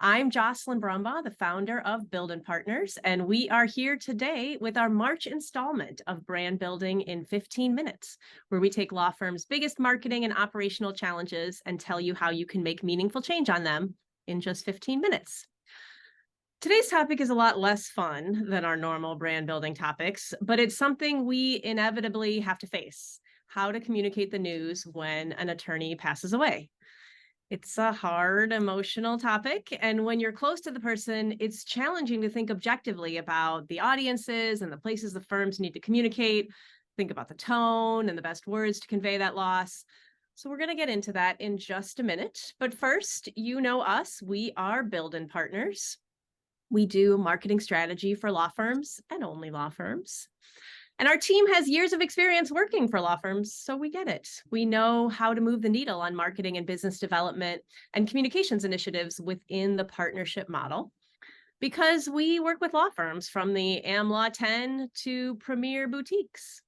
I'm Jocelyn Brumbaugh, the founder of Build and Partners, and we are here today with our March installment of Brand Building in 15 Minutes, where we take law firms' biggest marketing and operational challenges and tell you how you can make meaningful change on them in just 15 minutes. Today's topic is a lot less fun than our normal brand building topics, but it's something we inevitably have to face: how to communicate the news when an attorney passes away. It's a hard, emotional topic, and when you're close to the person, it's challenging to think objectively about the audiences and the places the firms need to communicate, think about the tone and the best words to convey that loss. So we're going to get into that in just a minute. But first, you know us, we are Build and Partners. We do marketing strategy for law firms and only law firms. And our team has years of experience working for law firms, so we get it. We know how to move the needle on marketing and business development and communications initiatives within the partnership model, because we work with law firms from the AmLaw 10 to premier boutiques.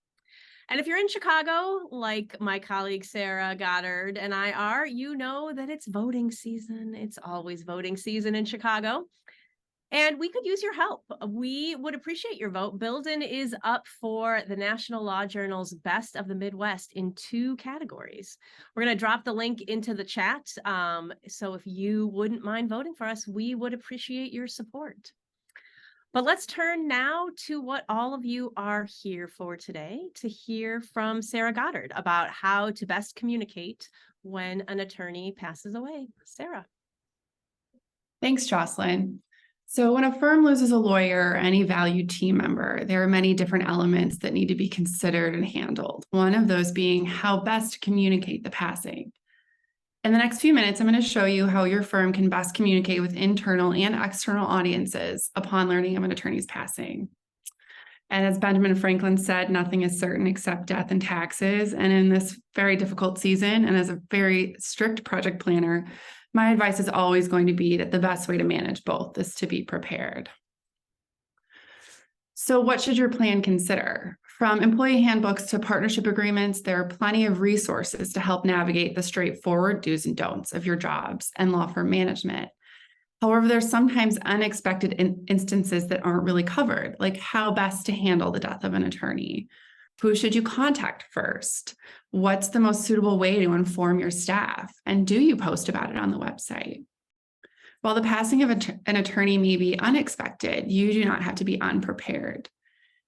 And if you're in Chicago, like my colleague Sara Goddard and I are, you know that it's voting season. It's always voting season in Chicago. And we could use your help. We would appreciate your vote. Buildin is up for the National Law Journal's Best of the Midwest in 2 categories. We're going to drop the link into the chat. So if you wouldn't mind voting for us, we would appreciate your support. But let's turn now to what all of you are here for today, to hear from Sara Goddard about how to best communicate when an attorney passes away. Sara. Thanks, Jocelyn. So when a firm loses a lawyer or any valued team member, there are many different elements that need to be considered and handled. One of those being how best to communicate the passing. In the next few minutes, I'm going to show you how your firm can best communicate with internal and external audiences upon learning of an attorney's passing. And as Benjamin Franklin said, nothing is certain except death and taxes. And in this very difficult season, and as a very strict project planner, my advice is always going to be that the best way to manage both is to be prepared. So what should your plan consider? From employee handbooks to partnership agreements, there are plenty of resources to help navigate the straightforward do's and don'ts of your jobs and law firm management. However, there's sometimes unexpected instances that aren't really covered, like how best to handle the death of an attorney. Who should you contact first? What's the most suitable way to inform your staff? And do you post about it on the website? While the passing of an attorney may be unexpected, you do not have to be unprepared.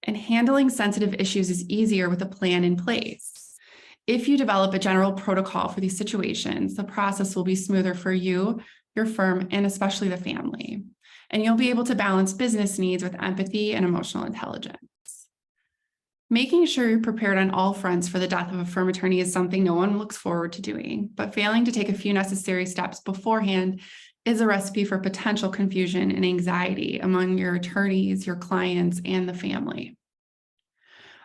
And handling sensitive issues is easier with a plan in place. If you develop a general protocol for these situations, the process will be smoother for you, your firm, and especially the family. And you'll be able to balance business needs with empathy and emotional intelligence. Making sure you're prepared on all fronts for the death of a firm attorney is something no one looks forward to doing, but failing to take a few necessary steps beforehand is a recipe for potential confusion and anxiety among your attorneys, your clients, and the family.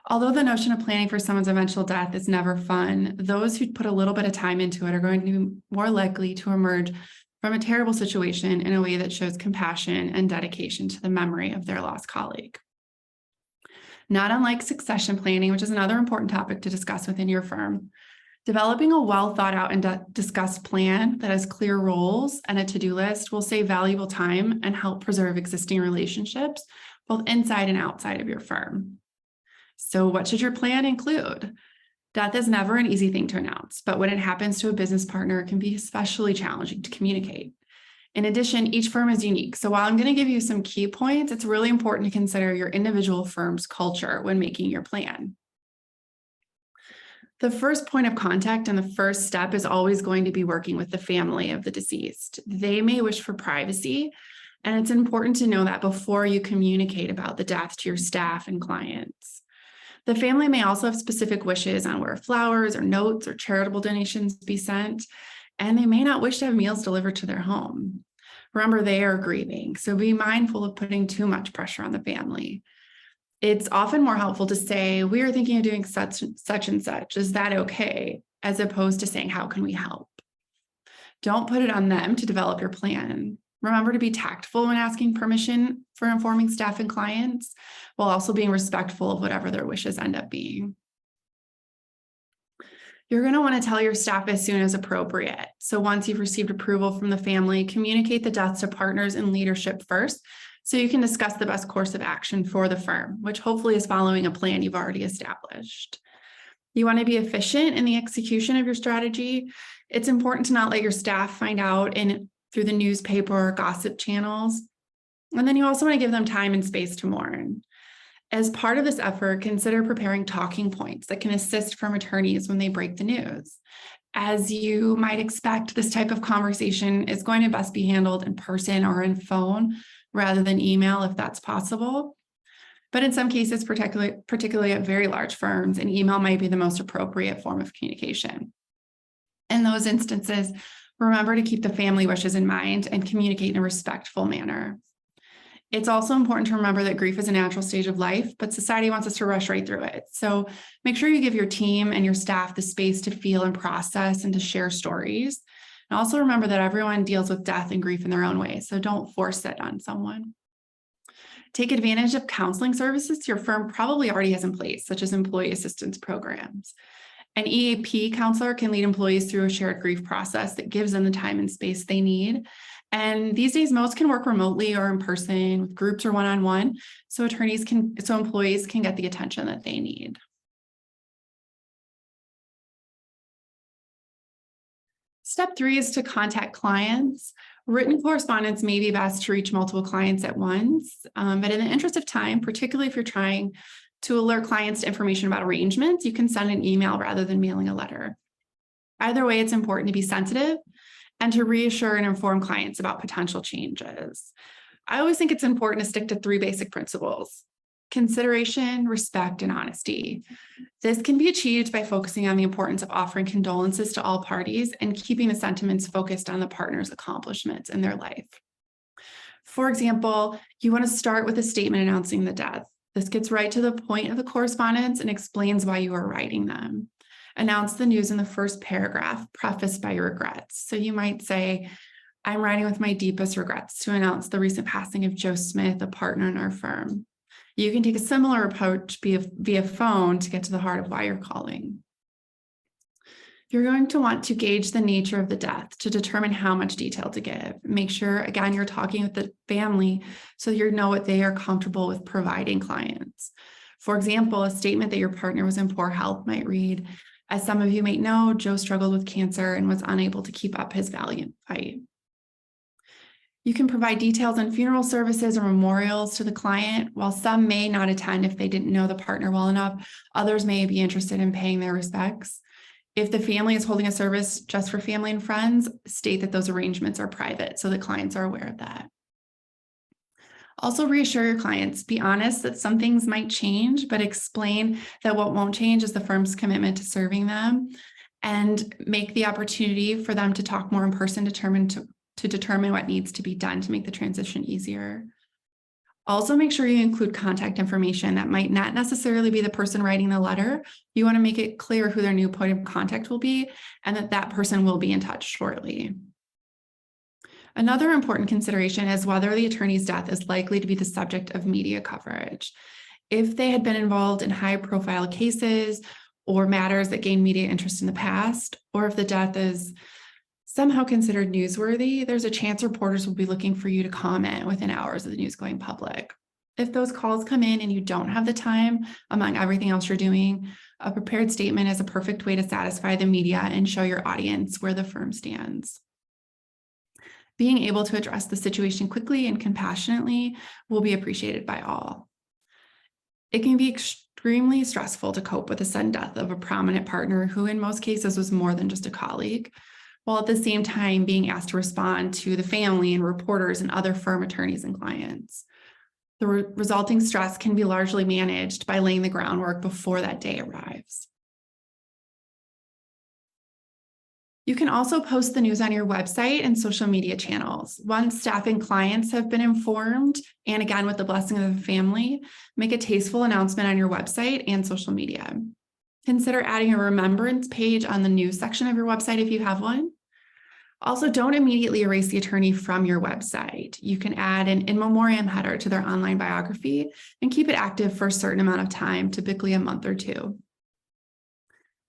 Although the notion of planning for someone's eventual death is never fun, those who put a little bit of time into it are going to be more likely to emerge from a terrible situation in a way that shows compassion and dedication to the memory of their lost colleague. Not unlike succession planning, which is another important topic to discuss within your firm, developing a well thought out and discussed plan that has clear roles and a to-do list will save valuable time and help preserve existing relationships, both inside and outside of your firm. So what should your plan include? Death is never an easy thing to announce, but when it happens to a business partner, it can be especially challenging to communicate. In addition, each firm is unique. So while I'm going to give you some key points, it's really important to consider your individual firm's culture when making your plan. The first point of contact and the first step is always going to be working with the family of the deceased. They may wish for privacy, and it's important to know that before you communicate about the death to your staff and clients. The family may also have specific wishes on where flowers or notes or charitable donations be sent, and they may not wish to have meals delivered to their home. Remember, they are grieving, so be mindful of putting too much pressure on the family. It's often more helpful to say, we are thinking of doing such and such. Is that okay? As opposed to saying, how can we help? Don't put it on them to develop your plan. Remember to be tactful when asking permission for informing staff and clients, while also being respectful of whatever their wishes end up being. You're going to want to tell your staff as soon as appropriate. So once you've received approval from the family, communicate the deaths to partners and leadership first, so you can discuss the best course of action for the firm, which hopefully is following a plan you've already established. You want to be efficient in the execution of your strategy. It's important to not let your staff find out through the newspaper or gossip channels. And then you also want to give them time and space to mourn. As part of this effort, consider preparing talking points that can assist firm attorneys when they break the news. As you might expect, this type of conversation is going to best be handled in person or in phone rather than email if that's possible. But in some cases, particularly at very large firms, an email might be the most appropriate form of communication. In those instances, remember to keep the family wishes in mind and communicate in a respectful manner. It's also important to remember that grief is a natural stage of life, but society wants us to rush right through it. So make sure you give your team and your staff the space to feel and process and to share stories. And also remember that everyone deals with death and grief in their own way, so don't force it on someone. Take advantage of counseling services your firm probably already has in place, such as employee assistance programs. An EAP counselor can lead employees through a shared grief process that gives them the time and space they need. And these days, most can work remotely or in person with groups or one-on-one, so employees can get the attention that they need. Step 3 is to contact clients. Written correspondence may be best to reach multiple clients at once, but in the interest of time, particularly if you're trying to alert clients to information about arrangements, you can send an email rather than mailing a letter. Either way, it's important to be sensitive and to reassure and inform clients about potential changes. I always think it's important to stick to 3 basic principles: consideration, respect, and honesty. This can be achieved by focusing on the importance of offering condolences to all parties and keeping the sentiments focused on the partner's accomplishments in their life. For example, you want to start with a statement announcing the death. This gets right to the point of the correspondence and explains why you are writing them. Announce the news in the first paragraph, prefaced by your regrets. So you might say, "I'm writing with my deepest regrets to announce the recent passing of Joe Smith, a partner in our firm." You can take a similar approach via phone to get to the heart of why you're calling. You're going to want to gauge the nature of the death to determine how much detail to give. Make sure, again, you're talking with the family so you know what they are comfortable with providing clients. For example, a statement that your partner was in poor health might read, "As some of you may know, Joe struggled with cancer and was unable to keep up his valiant fight." You can provide details on funeral services or memorials to the client. While some may not attend if they didn't know the partner well enough, others may be interested in paying their respects. If the family is holding a service just for family and friends, state that those arrangements are private so that clients are aware of that. Also reassure your clients, be honest that some things might change, but explain that what won't change is the firm's commitment to serving them, and make the opportunity for them to talk more in person to determine what needs to be done to make the transition easier. Also, make sure you include contact information that might not necessarily be the person writing the letter. You want to make it clear who their new point of contact will be and that person will be in touch shortly. Another important consideration is whether the attorney's death is likely to be the subject of media coverage. If they had been involved in high-profile cases or matters that gained media interest in the past, or if the death is somehow considered newsworthy, there's a chance reporters will be looking for you to comment within hours of the news going public. If those calls come in and you don't have the time, among everything else you're doing, a prepared statement is a perfect way to satisfy the media and show your audience where the firm stands. Being able to address the situation quickly and compassionately will be appreciated by all. It can be extremely stressful to cope with the sudden death of a prominent partner who in most cases was more than just a colleague, while at the same time being asked to respond to the family and reporters and other firm attorneys and clients. The resulting stress can be largely managed by laying the groundwork before that day arrives. You can also post the news on your website and social media channels. Once staff and clients have been informed, and again with the blessing of the family, make a tasteful announcement on your website and social media. Consider adding a remembrance page on the news section of your website if you have one. Also, don't immediately erase the attorney from your website. You can add an in memoriam header to their online biography and keep it active for a certain amount of time, typically a month or 2.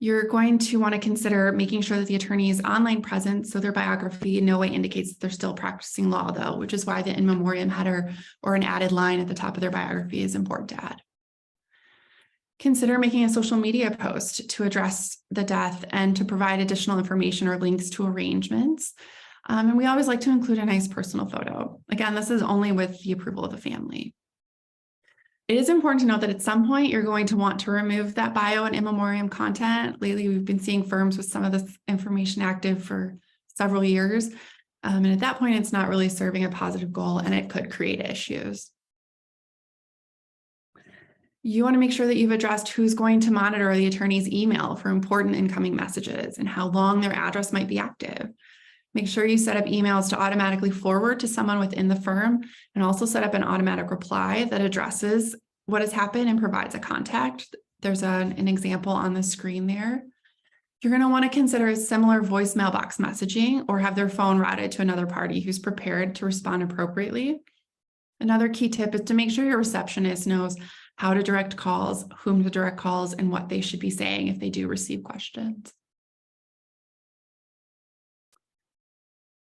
You're going to want to consider making sure that the attorney's online presence, so their biography in no way indicates that they're still practicing law, though, which is why the in memoriam header or an added line at the top of their biography is important to add. Consider making a social media post to address the death and to provide additional information or links to arrangements. And we always like to include a nice personal photo. Again, this is only with the approval of the family. It is important to note that at some point you're going to want to remove that bio and in memoriam content. Lately, we've been seeing firms with some of this information active for several years. And at that point, it's not really serving a positive goal and it could create issues. You want to make sure that you've addressed who's going to monitor the attorney's email for important incoming messages and how long their address might be active. Make sure you set up emails to automatically forward to someone within the firm and also set up an automatic reply that addresses what has happened and provides a contact. There's an example on the screen there. You're going to want to consider a similar voice mailbox messaging or have their phone routed to another party who's prepared to respond appropriately. Another key tip is to make sure your receptionist knows how to direct calls, whom to direct calls, and what they should be saying if they do receive questions.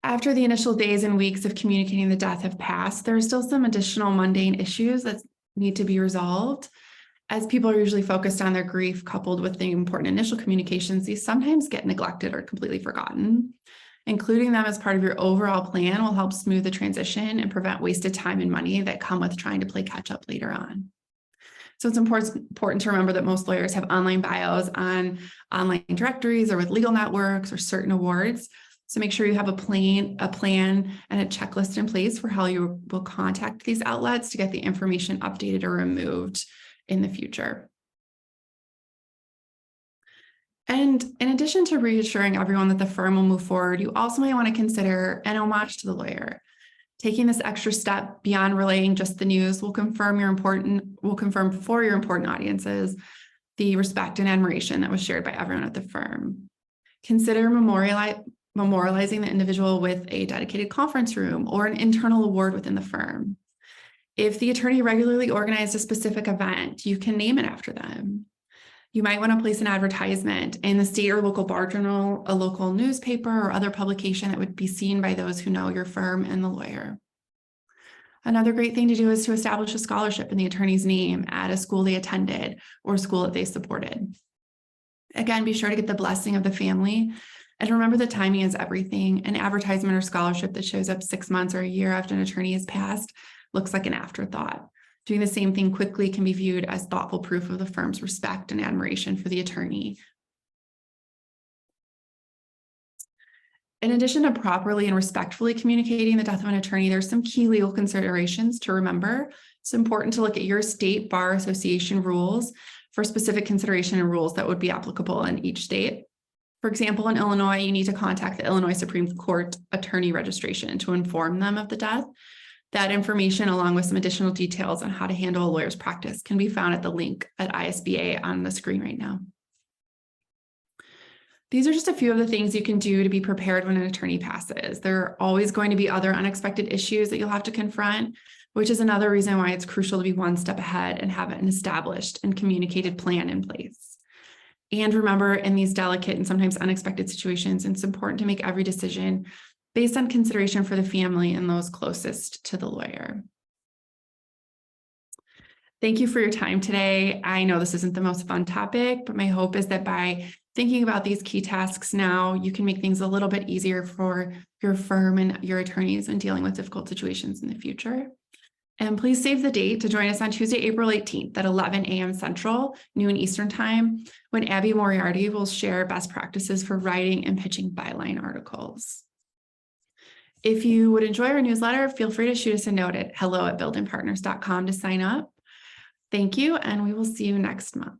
After the initial days and weeks of communicating the death have passed, there are still some additional mundane issues that need to be resolved. As people are usually focused on their grief coupled with the important initial communications, these sometimes get neglected or completely forgotten. Including them as part of your overall plan will help smooth the transition and prevent wasted time and money that come with trying to play catch up later on. So it's important to remember that most lawyers have online bios on online directories or with legal networks or certain awards. So make sure you have a plan and a checklist in place for how you will contact these outlets to get the information updated or removed in the future. And in addition to reassuring everyone that the firm will move forward, you also might want to consider an homage to the lawyer. Taking this extra step beyond relaying just the news will confirm for your important audiences the respect and admiration that was shared by everyone at the firm. Consider memorializing the individual with a dedicated conference room or an internal award within the firm. If the attorney regularly organized a specific event, you can name it after them. You might want to place an advertisement in the state or local bar journal, a local newspaper, or other publication that would be seen by those who know your firm and the lawyer. Another great thing to do is to establish a scholarship in the attorney's name at a school they attended or a school that they supported. Again, be sure to get the blessing of the family. And remember that timing is everything. An advertisement or scholarship that shows up 6 months or a year after an attorney has passed looks like an afterthought. Doing the same thing quickly can be viewed as thoughtful proof of the firm's respect and admiration for the attorney. In addition to properly and respectfully communicating the death of an attorney, there's some key legal considerations to remember. It's important to look at your state bar association rules for specific consideration and rules that would be applicable in each state. For example, in Illinois, you need to contact the Illinois Supreme Court attorney registration to inform them of the death. That information, along with some additional details on how to handle a lawyer's practice, can be found at the link at ISBA on the screen right now. These are just a few of the things you can do to be prepared when an attorney passes. There are always going to be other unexpected issues that you'll have to confront, which is another reason why it's crucial to be one step ahead and have an established and communicated plan in place. And remember, in these delicate and sometimes unexpected situations, it's important to make every decision based on consideration for the family and those closest to the lawyer. Thank you for your time today. I know this isn't the most fun topic, but my hope is that by thinking about these key tasks now, you can make things a little bit easier for your firm and your attorneys in dealing with difficult situations in the future. And please save the date to join us on Tuesday, April 18th at 11 a.m. Central, noon Eastern Time, when Abby Moriarty will share best practices for writing and pitching byline articles. If you would enjoy our newsletter, feel free to shoot us a note at hello@buildandpartners.com to sign up. Thank you, and we will see you next month.